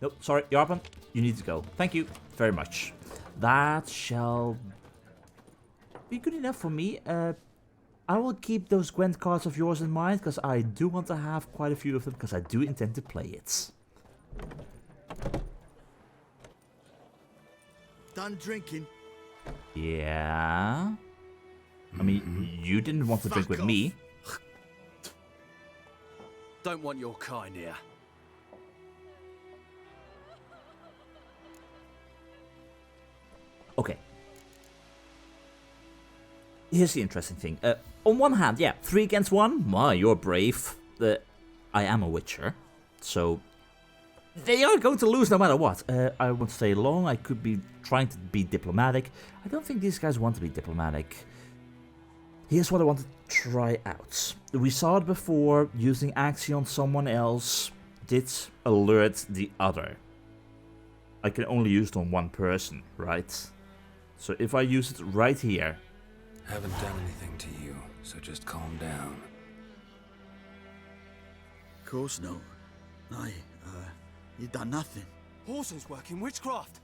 Nope, sorry, Yarpan, you need to go. Thank you very much. That shall be good enough for me. I will keep those Gwent cards of yours in mind, because I do want to have quite a few of them, because I do intend to play it. Done drinking? Yeah. I mean, you didn't want to drink with me. Don't want your kind here. Okay. Here's the interesting thing. On one hand, yeah, 3 against 1. My, you're brave. I am a witcher, so they are going to lose no matter what. I won't stay long. I could be trying to be diplomatic. I don't think these guys want to be diplomatic. Here's what I want to try out. We saw it before. Using Axie on someone else did alert the other. I can only use it on one person, right? So if I use it right here. Haven't done anything to you, so just calm down. Of course no. You done nothing. Horson's working witchcraft.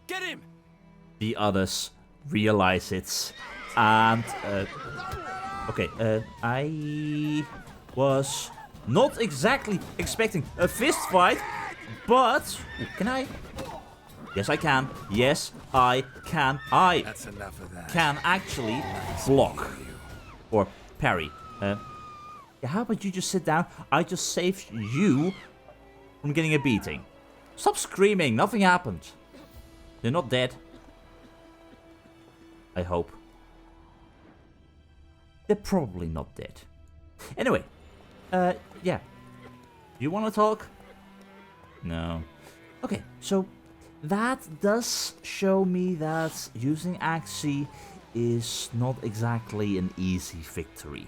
Get him! The others realize it. And, okay, I was not exactly expecting a fist fight, but can I? Yes, I can. Yes, I can. That's enough of that. Can actually block or parry. Yeah, how about you just sit down? I just saved you from getting a beating. Stop screaming. Nothing happened. They're not dead. I hope. They're probably not dead. Anyway, yeah. You want to talk? No. Okay, so that does show me that using Axie is not exactly an easy victory.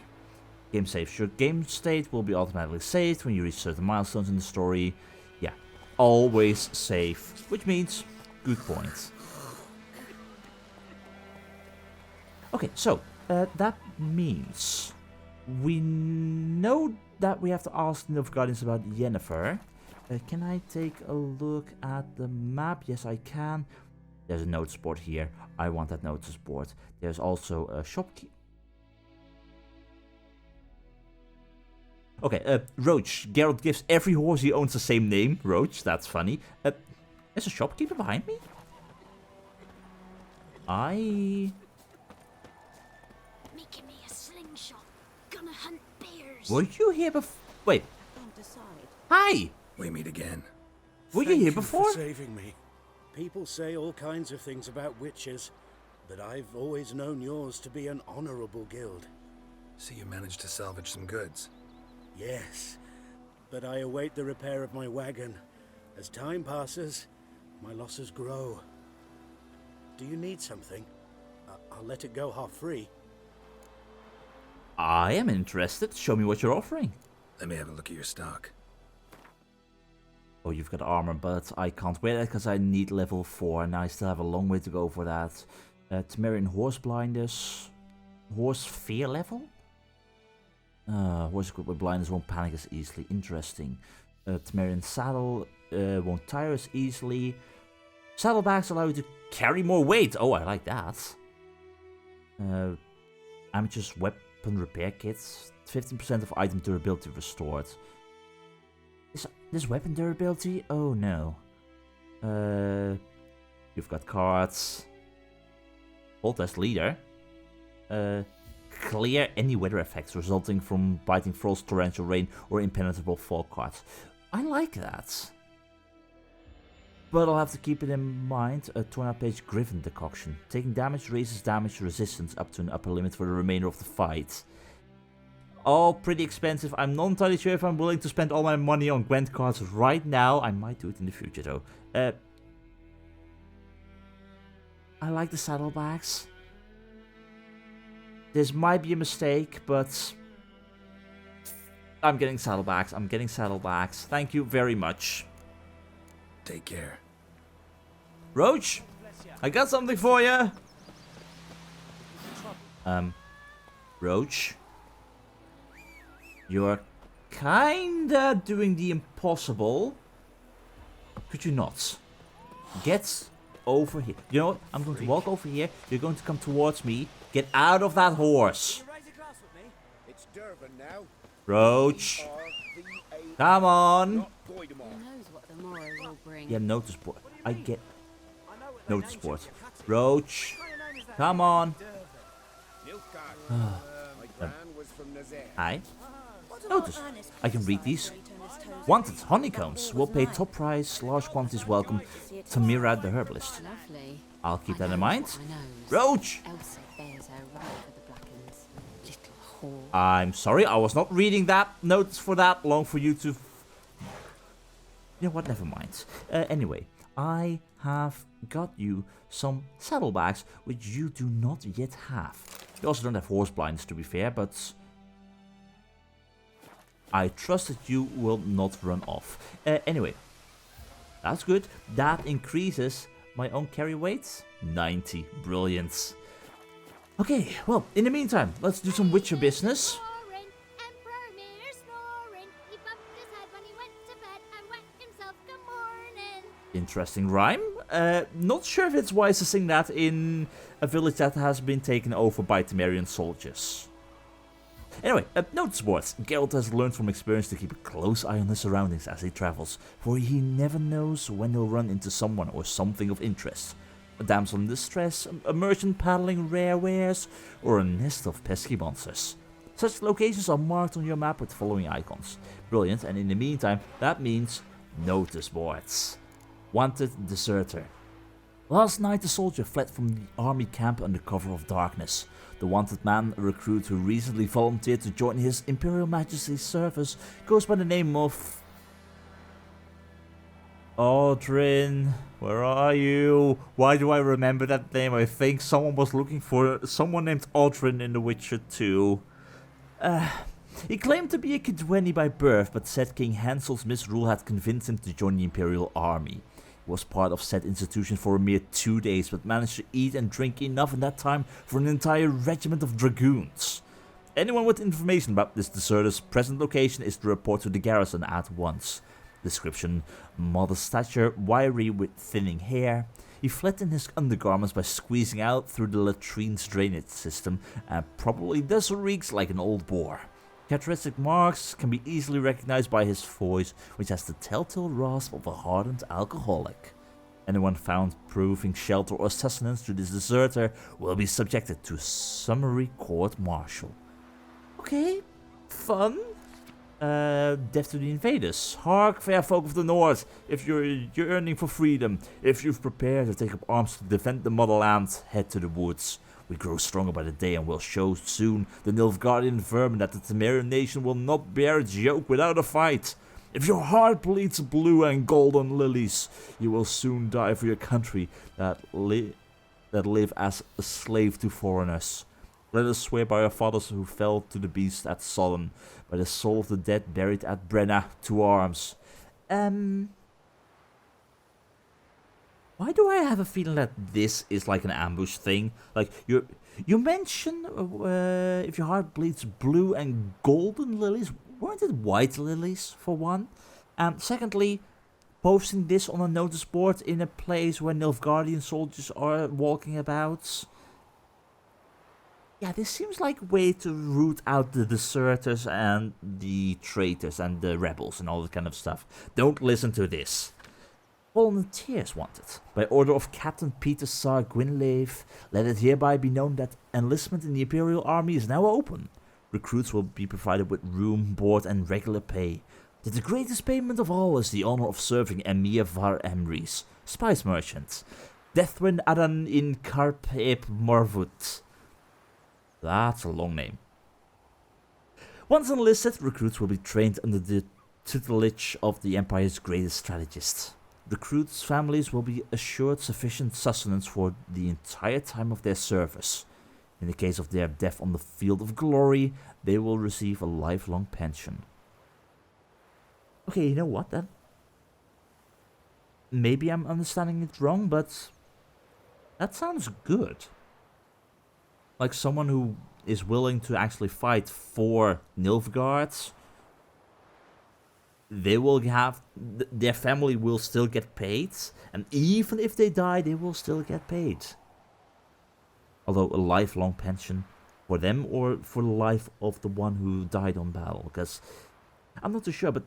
Game save. Your game state will be automatically saved when you reach certain milestones in the story. Yeah, always save, which means good points. Okay, so that means we know that we have to ask Nilfgaardians about Yennefer. Can I take a look at the map? Yes, I can. There's a notice board here. I want that notice board. There's also a shopkeeper. Okay, Roach. Geralt gives every horse he owns the same name. Roach, that's funny. There's a shopkeeper behind me? Making me a slingshot. Gonna hunt bears. Were you here before? Wait. Don't decide. Hi! We meet again. Were you here before? Thank you for saving me. People say all kinds of things about witches, but I've always known yours to be an honorable guild. So you managed to salvage some goods. Yes, but I await the repair of my wagon. As time passes, my losses grow. Do you need something? I'll let it go half free. I am interested. Show me what you're offering. Let me have a look at your stock. Oh, you've got armor, but I can't wear that because I need level 4, and I still have a long way to go for that. Temerian horse blindness. Horse fear level? Horse equipped with blindness won't panic as easily. Interesting. Temerian saddle won't tire as easily. Saddlebags allow you to carry more weight. Oh, I like that. Amateur's weapon repair kits. 15% of item durability restored. This weapon durability? Oh no. You've got cards. Hold as leader. Clear any weather effects resulting from biting frost, torrential rain, or impenetrable fog cards. I like that. But I'll have to keep it in mind. A 200-page Griffin decoction. Taking damage raises damage resistance up to an upper limit for the remainder of the fight. All pretty expensive. I'm not entirely sure if I'm willing to spend all my money on Gwent cards right now. I might do it in the future though. I like the saddlebags. This might be a mistake, but I'm getting saddlebags. I'm getting saddlebags. Thank you very much. Take care. Roach, I got something for you. Roach. You're kinda doing the impossible. Could you not? Get over here. You know what? I'm going to walk over here. You're going to come towards me. Get out of that horse. It's Tavern now. Roach. Come on. Who knows what the morrow will bring? Yeah, notice board. I get notice board. Roach. Come on. Hi. Notice. I can read these. Wanted honeycombs. Will pay top price. Large quantities welcome. Tamira the herbalist. Lovely. I'll keep that in mind. My nose. Roach. Elsa bears her right for the Blackens. Little whore. I'm sorry. I was not reading that notes for that long for you to... You know what? Never mind. Anyway, I have got you some saddlebags which you do not yet have. You also don't have horse blinds, to be fair, but I trust that you will not run off. Anyway, that's good. That increases my own carry weight. 90. Brilliant. Okay, well, in the meantime, let's do some Witcher business. Snoring, Emperor Mir snoring. He bumped his head when he went to bed and wet himself good morning. Interesting rhyme. Not sure if it's wise to sing that in a village that has been taken over by Temerian soldiers. Anyway, notice boards. Geralt has learned from experience to keep a close eye on his surroundings as he travels, for he never knows when he'll run into someone or something of interest. A damsel in distress, a merchant paddling rare wares, or a nest of pesky monsters. Such locations are marked on your map with the following icons. Brilliant, and in the meantime, that means notice boards. Wanted deserter. Last night, the soldier fled from the army camp under cover of darkness. The wanted man, a recruit who recently volunteered to join his Imperial Majesty's service, goes by the name of... Aldrin, where are you? Why do I remember that name? I think someone was looking for someone named Aldrin in The Witcher 2. He claimed to be a Kidweni by birth, but said King Hansel's misrule had convinced him to join the Imperial Army. He was part of said institution for a mere 2 days, but managed to eat and drink enough in that time for an entire regiment of dragoons. Anyone with information about this deserter's present location is to report to the garrison at once. Description: modest stature, wiry with thinning hair. He fled in his undergarments by squeezing out through the latrine's drainage system, and probably thus reeks like an old boar. Characteristic marks can be easily recognized by his voice, which has the telltale rasp of a hardened alcoholic. Anyone found proving shelter or sustenance to this deserter will be subjected to summary court-martial. Okay, fun. Death to the invaders. Hark, fair folk of the north, if you're yearning for freedom, if you've prepared to take up arms to defend the motherland, head to the woods. We grow stronger by the day and will show soon the Nilfgaardian vermin that the Temerian nation will not bear its yoke without a fight. If your heart bleeds blue and golden lilies, you will soon die for your country that live as a slave to foreigners. Let us swear by our fathers who fell to the beast at Sodden, by the soul of the dead buried at Brenna, to arms. Why do I have a feeling that this is like an ambush thing? Like, you mentioned if your heart bleeds blue and golden lilies. Weren't it white lilies, for one? And secondly, posting this on a notice board in a place where Nilfgaardian soldiers are walking about. Yeah, this seems like a way to root out the deserters and the traitors and the rebels and all that kind of stuff. Don't listen to this. Volunteers wanted. By order of Captain Peter Sar Gwynlave, let it hereby be known that enlistment in the Imperial Army is now open. Recruits will be provided with room, board and regular pay. But the greatest payment of all is the honor of serving Emir Var Emrys, spice merchant. Deathwind Adan in Karpep Morvut. That's a long name. Once enlisted, recruits will be trained under the tutelage of the Empire's greatest strategist. Recruits' families will be assured sufficient sustenance for the entire time of their service. In the case of their death on the field of glory, they will receive a lifelong pension. Okay, you know what then? Maybe I'm understanding it wrong, but that sounds good. Like someone who is willing to actually fight for Nilfgaard. they will have, their family will still get paid, and even if they die, they will still get paid. Although a lifelong pension for them or for the life of the one who died on battle, because I'm not too sure, but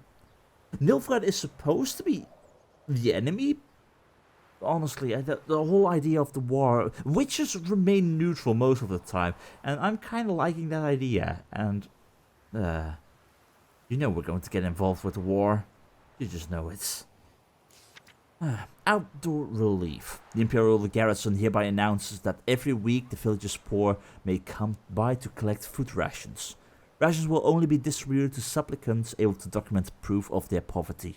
Nilfgaard is supposed to be the enemy. Honestly, the whole idea of the war, witches remain neutral most of the time, and I'm kind of liking that idea. And you know we're going to get involved with the war. You just know it. Outdoor relief. The Imperial garrison hereby announces that every week the villagers' poor may come by to collect food rations. Rations will only be distributed to supplicants able to document proof of their poverty.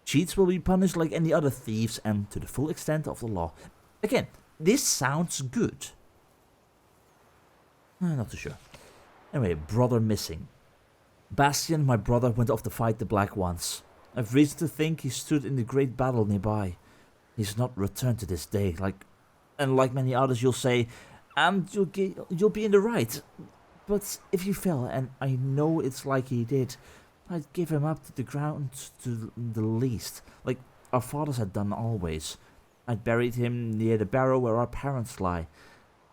Cheats will be punished like any other thieves and to the full extent of the law. Again, this sounds good. Not too sure. Anyway, brother missing. Bastian, my brother, went off to fight the Black Ones. I've reason to think he stood in the great battle nearby. He's not returned to this day, like many others you'll say, and you'll be in the right. But if he fell, and I know it's like he did, I'd give him up to the ground to the least, like our fathers had done always. I'd buried him near the barrow where our parents lie,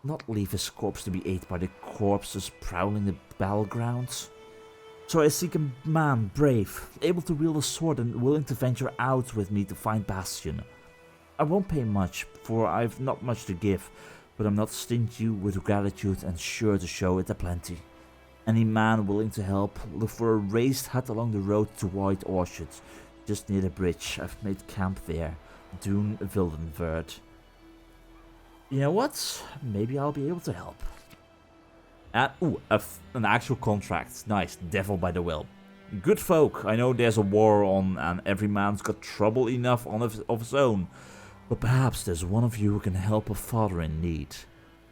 not leave his corpse to be ate by the corpses prowling the battlegrounds. So I seek a man brave, able to wield a sword and willing to venture out with me to find Bastian. I won't pay much, for I've not much to give, but I'm not stingy with gratitude and sure to show it aplenty. Any man willing to help, look for a raised hut along the road to White Orchard, just near the bridge. I've made camp there, Dune Wildenverd. You know what? Maybe I'll be able to help. An actual contract. Nice, devil by the will. Good folk, I know there's a war on and every man's got trouble enough of his own. But perhaps there's one of you who can help a father in need.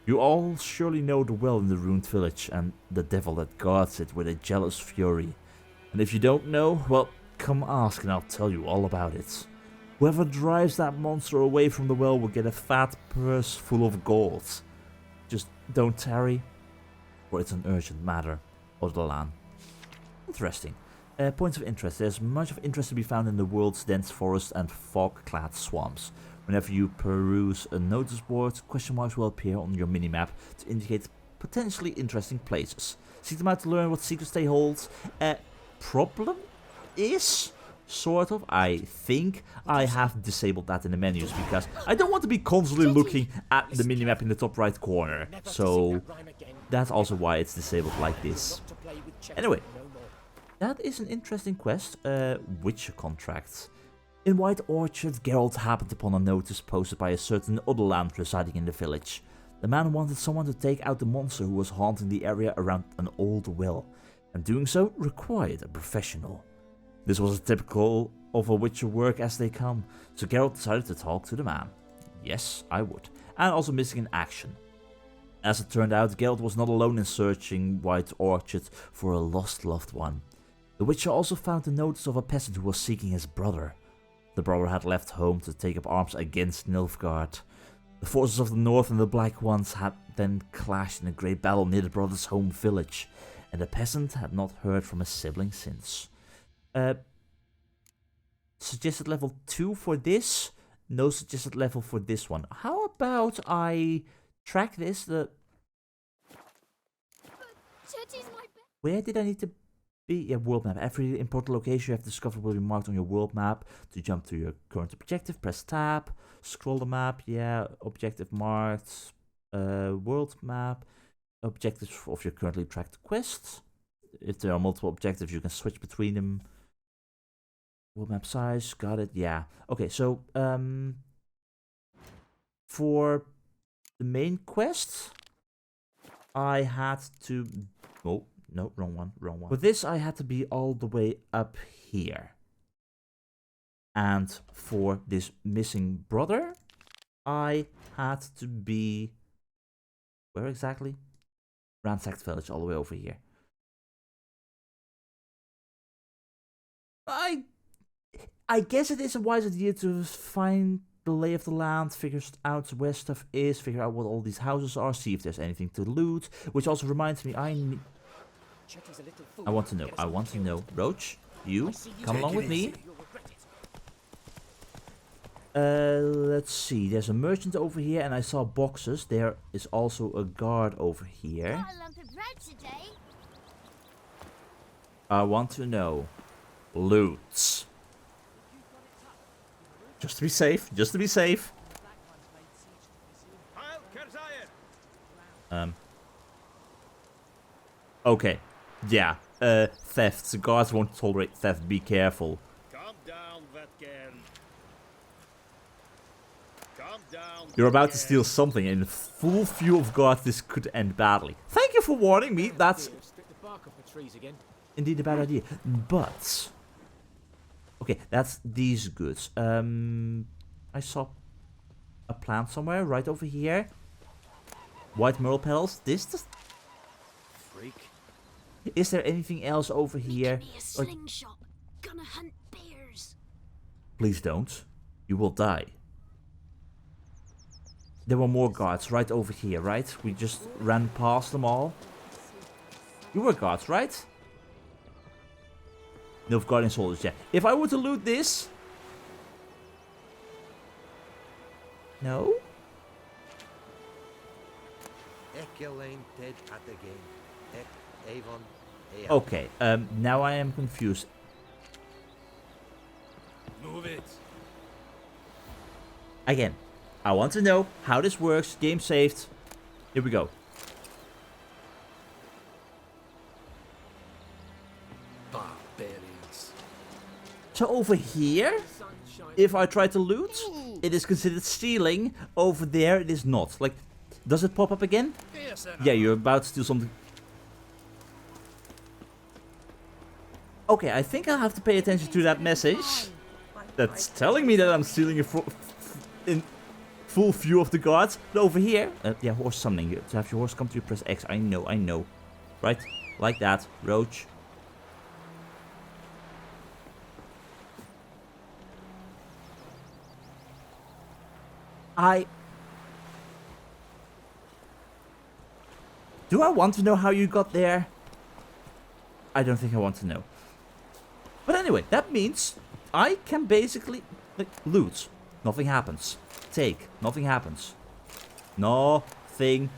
You all surely know the well in the ruined village and the devil that guards it with a jealous fury. And if you don't know, well, come ask and I'll tell you all about it. Whoever drives that monster away from the well will get a fat purse full of gold. Just don't tarry, for it's an urgent matter. Odelan. Interesting. Points of interest. There's much of interest to be found in the world's dense forest and fog-clad swamps. Whenever you peruse a notice board, question marks will appear on your minimap to indicate potentially interesting places. Seek them out to learn what secrets they hold. Problem is, sort of, I think I have disabled that in the menus because I don't want to be constantly looking at the minimap in the top right corner. So that's also why it's disabled like this. Anyway, that is an interesting quest. Witcher contracts. In White Orchard, Geralt happened upon a notice posted by a certain Odelan residing in the village. The man wanted someone to take out the monster who was haunting the area around an old well, and doing so required a professional. This was typical of a Witcher work as they come, so Geralt decided to talk to the man. Yes, I would. And also missing in action. As it turned out, Geralt was not alone in searching White Orchard for a lost loved one. The Witcher also found the notice of a peasant who was seeking his brother. The brother had left home to take up arms against Nilfgaard. The forces of the North and the Black Ones had then clashed in a great battle near the brother's home village, and the peasant had not heard from his sibling since. Suggested level 2 for this, no suggested level for this one. How about I track this? Where did I need to be? Yeah, world map. Every important location you have discovered will be marked on your world map. To jump to your current objective, press tab. Scroll the map. Yeah, objective marked. World map. Objectives of your currently tracked quests. If there are multiple objectives, you can switch between them. World map size. Got it. Yeah. Okay, so for the main quest, I had to... Oh, no, wrong one. For this, I had to be all the way up here. And for this missing brother, I had to be... Where exactly? Ransacked village, all the way over here. I guess it is a wise idea to find the lay of the land, figure out where stuff is, figure out what all these houses are, see if there's anything to loot, which also reminds me, I want to know. Roach, You, come along with me. Let's see. There's a merchant over here, and I saw boxes. There is also a guard over here. Got a lump of bread today. I want to know. Loot. Just to be safe. Just to be safe. Okay. Yeah. Theft. The guards won't tolerate theft. Be careful. Calm down, Vetgen. Calm down. You're about to steal something, and in full view of guards, this could end badly. Thank you for warning me. That's indeed a bad idea. But okay, that's these goods. I saw a plant somewhere right over here. White myrtle petals. This does. Freak. Is there anything else over here? Give me a slingshot. Gonna hunt bears. Please don't. You will die. There were more guards right over here, right? We just ran past them all. You were guards, right? Nilfgaardian soldiers, yeah. If I were to loot this... No? Okay, now I am confused. Move it. Again, I want to know how this works. Game saved. Here we go. Barbarians. So over here, if I try to loot, it is considered stealing. Over there, it is not. Like, does it pop up again? Yeah, you're about to steal something. Okay, I think I'll have to pay attention to that message. That's telling me that I'm stealing in full view of the guards. But over here, yeah, horse summoning. To have your horse come to you, press X. I know. Right? Like that. Roach. Do I want to know how you got there? I don't think I want to know. But anyway, that means I can basically loot. Nothing happens. Take. Nothing happens. Nothing.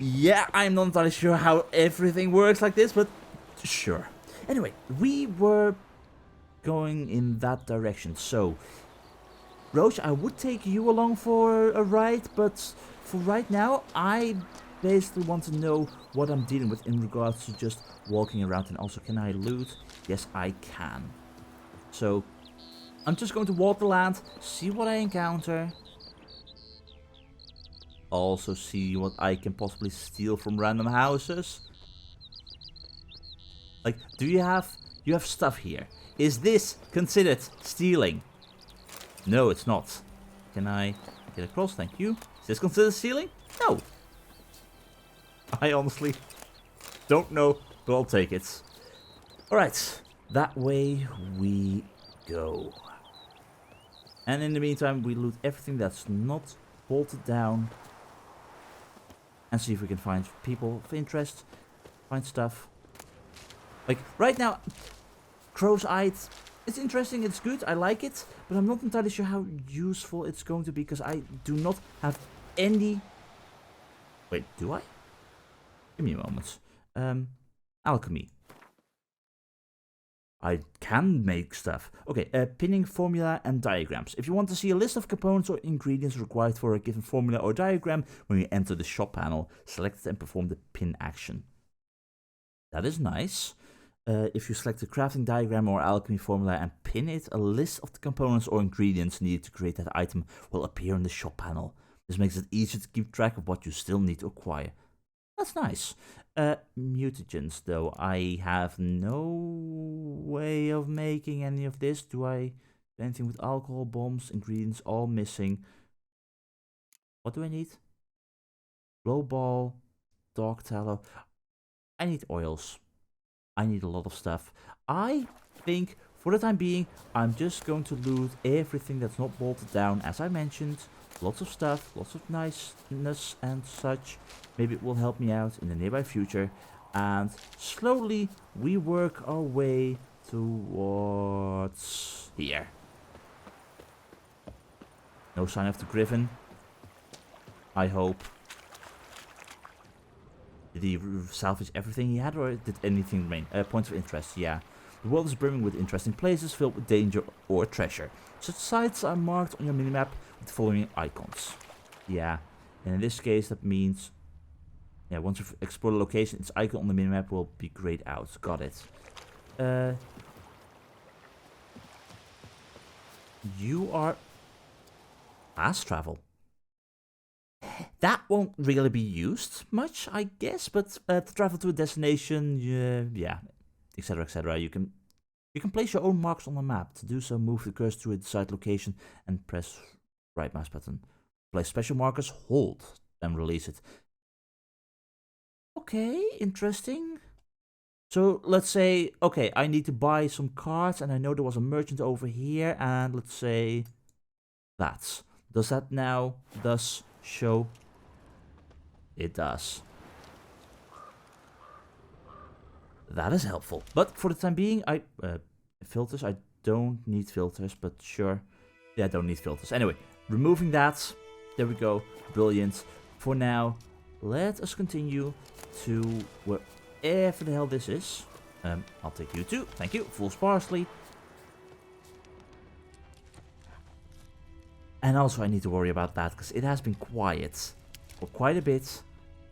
Yeah, I'm not entirely sure how everything works like this, but sure. Anyway, we were going in that direction, so Roach, I would take you along for a ride, but for right now, I basically want to know what I'm dealing with in regards to just walking around. And also, can I loot? Yes, I can. So, I'm just going to walk the land, see what I encounter. Also see what I can possibly steal from random houses. Like, you have stuff here. Is this considered stealing? No, it's not. Can I get across? Thank you. Is this considered stealing? No. I honestly don't know, but I'll take it. Alright, that way we go. And in the meantime, we loot everything that's not bolted down. And see if we can find people of interest. Find stuff. Like, right now, Crow's Eye, it's interesting, it's good, I like it. But I'm not entirely sure how useful it's going to be, because I do not have any... Wait, do I? Give me a moment. Alchemy. I can make stuff. Okay, pinning formula and diagrams. If you want to see a list of components or ingredients required for a given formula or diagram, when you enter the shop panel, select it and perform the pin action. That is nice. If you select the crafting diagram or alchemy formula and pin it, a list of the components or ingredients needed to create that item will appear in the shop panel. This makes it easier to keep track of what you still need to acquire. That's nice. Mutagens, though. I have no way of making any of this. Do I do anything with alcohol, bombs, ingredients, all missing? What do I need? Glow ball, dog tallow. I need oils. I need a lot of stuff. I think, for the time being, I'm just going to loot everything that's not bolted down. As I mentioned, lots of stuff, lots of niceness and such. Maybe it will help me out in the nearby future. And slowly we work our way towards here. No sign of the griffin. I hope. Did he salvage everything he had, or did anything remain? Points of interest, yeah. The world is brimming with interesting places filled with danger or treasure. Such sites are marked on your minimap with the following icons. Yeah, and in this case that means... Yeah, once you've explored a location, its icon on the minimap will be grayed out. Got it. You are... fast travel. That won't really be used much, I guess, but to travel to a destination, yeah, etc, etc. You can place your own marks on the map. To do so, move the cursor to a desired location and press right mouse button. Place special markers, hold, then release it. Okay, interesting. So let's say, okay, I need to buy some cards, and I know there was a merchant over here, and let's say that. Does that now thus show? It does. That is helpful. But for the time being, filters, I don't need filters, but sure. Yeah, I don't need filters. Anyway, removing that. There we go. Brilliant. For now, let us continue to wherever the hell this is. I'll take you too. Thank you. Full parsley. And also I need to worry about that, because it has been quiet for quite a bit.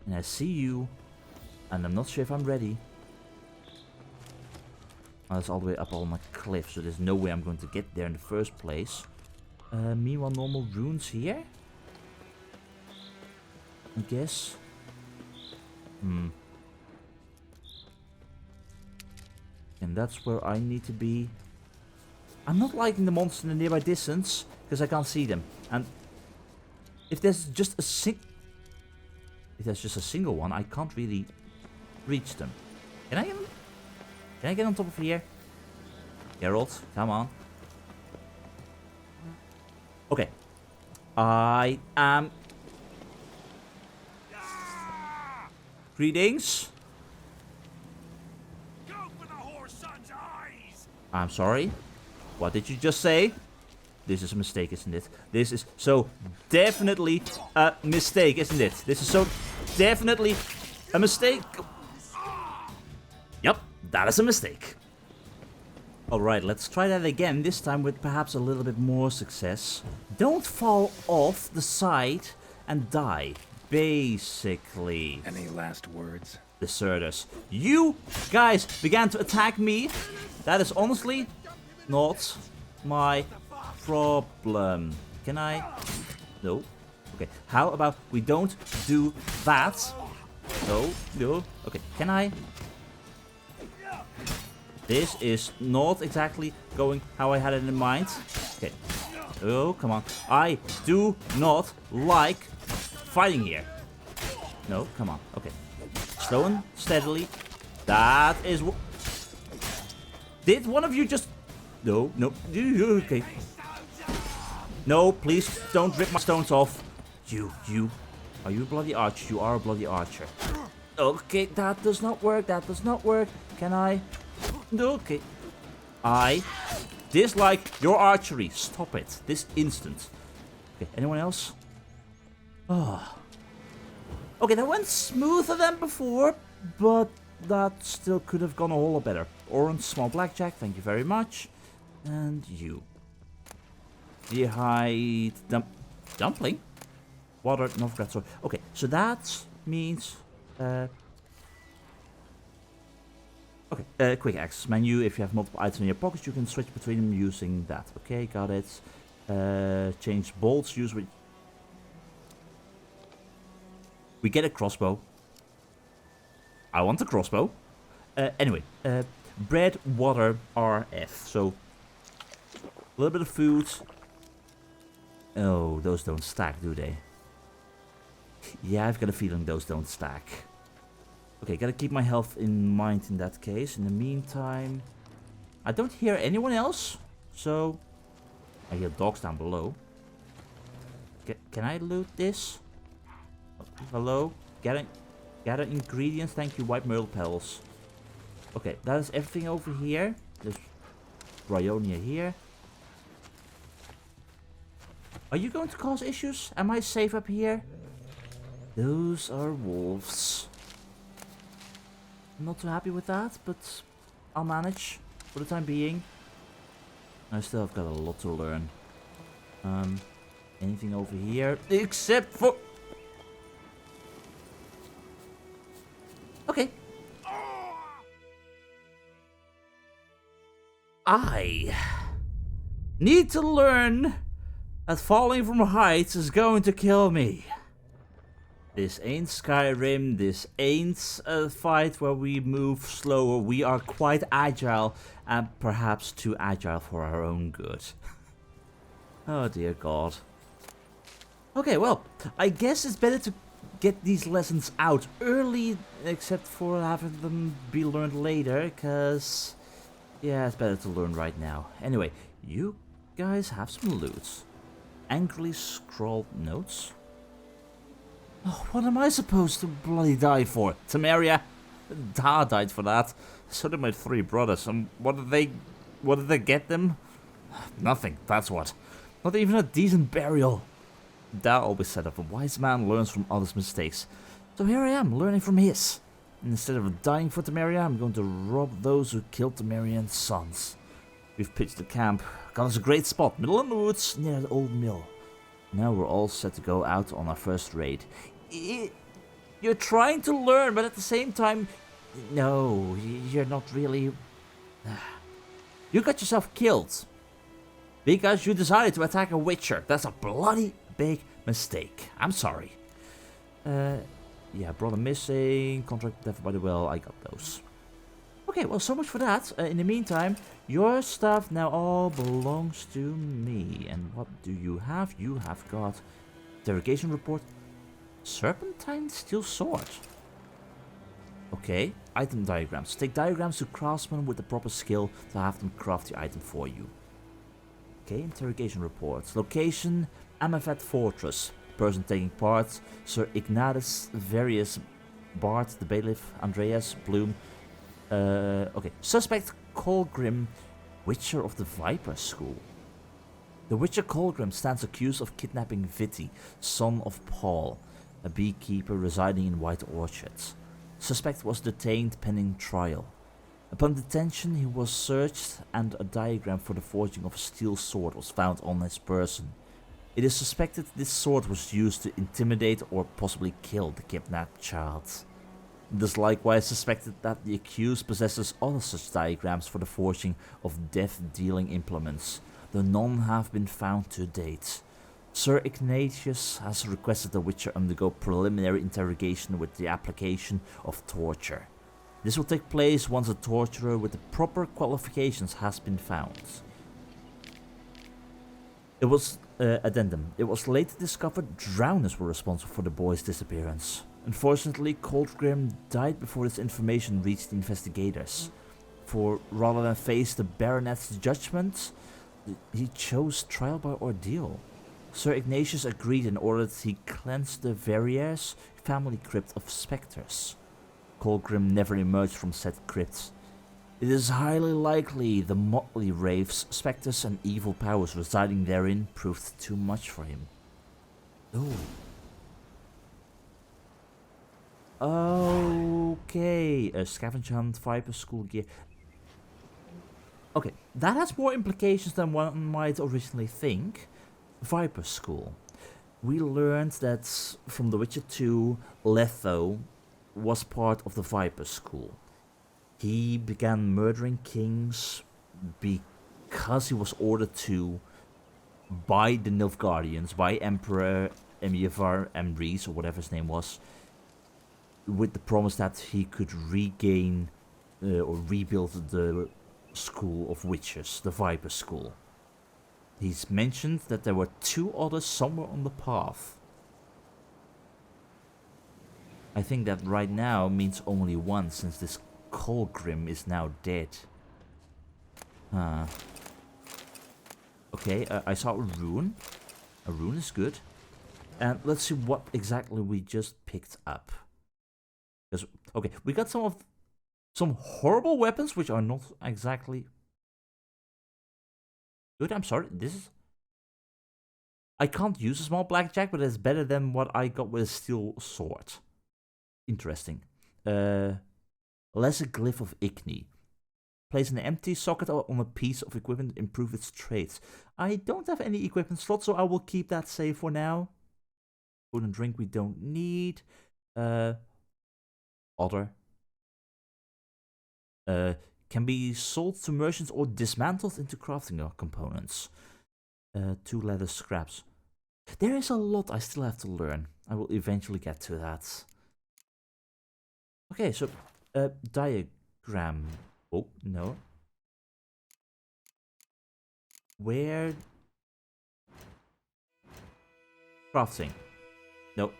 And I see you, and I'm not sure if I'm ready. Oh, that's all the way up on my cliff, so there's no way I'm going to get there in the first place. Meanwhile, normal runes here? I guess. And that's where I need to be. I'm not liking the monsters in the nearby distance, because I can't see them. And if there's just a single one, I can't really reach them. Can I get on top of here? Geralt, come on. Okay. I am... Greetings. Go for the whore's son's eyes! I'm sorry. What did you just say? This is a mistake, isn't it? This is so definitely a mistake, isn't it? This is so definitely a mistake. Yep, that is a mistake. Alright, let's try that again, this time with perhaps a little bit more success. Don't fall off the side and die, basically. Any last words? Deserters. You guys began to attack me. That is honestly not my problem. Can I? No. Okay. How about we don't do that? No. No. Okay. Can I? This is not exactly going how I had it in mind. Okay. Oh, come on. I do not like fighting here. No, come on. Okay. Slow and steadily. That is what... Did one of you just... No, no. Okay. No, please don't rip my stones off. You. Are you a bloody archer? You are a bloody archer. Okay, that does not work. That does not work. Can I? Okay. I dislike your archery. Stop it. This instant. Okay, anyone else? Oh. Okay, that went smoother than before, but that still could have gone a whole lot better. Orange, small blackjack, thank you very much. And you. Hide dumpling? Water, Nilfgaard sword. Okay, so that means... Okay, quick access menu. If you have multiple items in your pockets, you can switch between them using that. Okay, got it. Change bolts, use with... We get a crossbow. I want a crossbow. Anyway, bread, water, RF. So, a little bit of food. Oh, those don't stack, do they? Yeah, I've got a feeling those don't stack. Okay, gotta keep my health in mind in that case. In the meantime, I don't hear anyone else. So, I hear dogs down below. Can I loot this? Hello? Getting... Gather ingredients, thank you, white myrtle petals. Okay, that is everything over here. There's Bryonia here. Are you going to cause issues? Am I safe up here? Those are wolves. I'm not too happy with that, but I'll manage for the time being. I still have got a lot to learn. Anything over here? Except for... Okay. I need to learn that falling from heights is going to kill me. This ain't Skyrim, this ain't a fight where we move slower. We are quite agile, and perhaps too agile for our own good. Oh dear God. Okay, well, I guess it's better to get these lessons out early, except for having them be learned later, because... yeah, it's better to learn right now. Anyway, you guys have some loot. Angrily scrawled notes. Oh, what am I supposed to bloody die for? Temeria? Da died for that. So did my 3 brothers. And what did they get them? Nothing, that's what. Not even a decent burial. Da always said of a wise man learns from others' mistakes. So here I am, learning from his. And instead of dying for Temeria, I'm going to rob those who killed Temerian's sons. We've pitched the camp. Got us a great spot, middle of the woods, near the old mill. Now we're all set to go out on our first raid. You're trying to learn, but at the same time... no, you're not really... You got yourself killed. Because you decided to attack a witcher. That's a bloody big mistake. I'm sorry. Yeah, brother missing, contract death by the well, I got those. Okay, well, so much for that. In the meantime, your stuff now all belongs to me. And what do you have? You have got interrogation report, serpentine steel sword. Okay, item diagrams. Take diagrams to craftsmen with the proper skill to have them craft the item for you. Okay, interrogation reports. Location, Amavet Fortress. Person taking part, Sir Ignatius Various, Bart, the Bailiff, Andreas, Bloom. Okay, suspect Colgrim, Witcher of the Viper School. The Witcher Colgrim stands accused of kidnapping Viti, son of Paul, a beekeeper residing in White Orchards. Suspect was detained pending trial. Upon detention, he was searched and a diagram for the forging of a steel sword was found on his person. It is suspected this sword was used to intimidate or possibly kill the kidnapped child. It is likewise suspected that the accused possesses other such diagrams for the forging of death-dealing implements, though none have been found to date. Sir Ignatius has requested the Witcher undergo preliminary interrogation with the application of torture. This will take place once a torturer with the proper qualifications has been found. It was addendum. It was later discovered drowners were responsible for the boy's disappearance. Unfortunately, Colgrim died before this information reached the investigators. For rather than face the baronet's judgment, he chose trial by ordeal. Sir Ignatius agreed in order that he cleanse the Verriers family crypt of spectres. Colgrim never emerged from said crypt. It is highly likely the motley wraiths, spectres and evil powers residing therein proved too much for him. Ooh. Okay, a scavenger hunt, Viper School gear. Okay, that has more implications than one might originally think. Viper School. We learned that from The Witcher 2, Letho was part of the Viper School. He began murdering kings because he was ordered to by the Nilfgaardians, by Emperor Emievar Emrys, or whatever his name was, with the promise that he could regain or rebuild the school of witches, the Viper School. He's mentioned that there were 2 others somewhere on the path. I think that right now means only one, since this Colgrim is now dead. Okay, I saw a rune. A rune is good. And let's see what exactly we just picked up. Because, okay, we got some horrible weapons, which are not exactly good. I'm sorry, I can't use a small blackjack, but it's better than what I got with a steel sword. Interesting. Lesser glyph of Igni. Place an empty socket on a piece of equipment to improve its traits. I don't have any equipment slots, so I will keep that safe for now. Food and drink we don't need. Other. Can be sold to merchants or dismantled into crafting components. 2 leather scraps. There is a lot I still have to learn. I will eventually get to that. Okay, so diagram. Oh, no. Where? Crafting. No.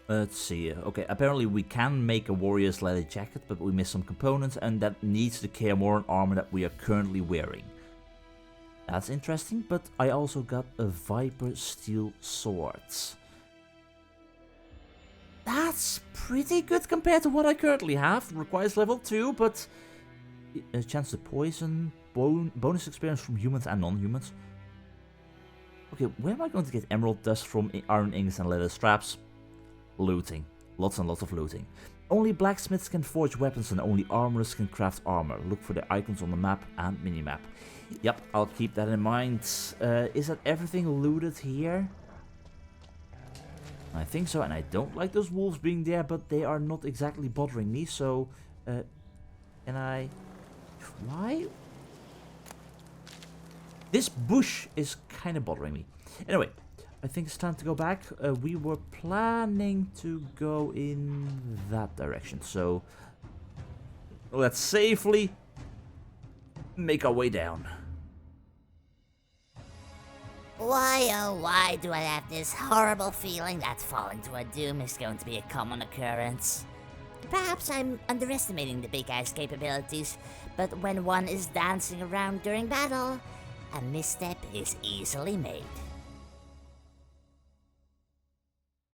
Let's see. Okay, apparently we can make a warrior's leather jacket, but we missed some components, and that needs to care more on armor that we are currently wearing. That's interesting, but I also got a Viper steel sword. That's pretty good compared to what I currently have. Requires level 2, but a chance to poison, bonus experience from humans and non-humans. Okay, where am I going to get emerald dust from? Iron ingots and leather straps? Looting. Lots and lots of looting. Only blacksmiths can forge weapons and only armorers can craft armor. Look for the icons on the map and minimap. Yep, I'll keep that in mind. Is that everything looted here? I think so, and I don't like those wolves being there, but they are not exactly bothering me, so... can I... Why? This bush is kind of bothering me. Anyway, I think it's time to go back. We were planning to go in that direction, so... Let's safely make our way down. Why, oh why do I have this horrible feeling that falling to our doom is going to be a common occurrence? Perhaps I'm underestimating the big guy's capabilities, but when one is dancing around during battle, a misstep is easily made.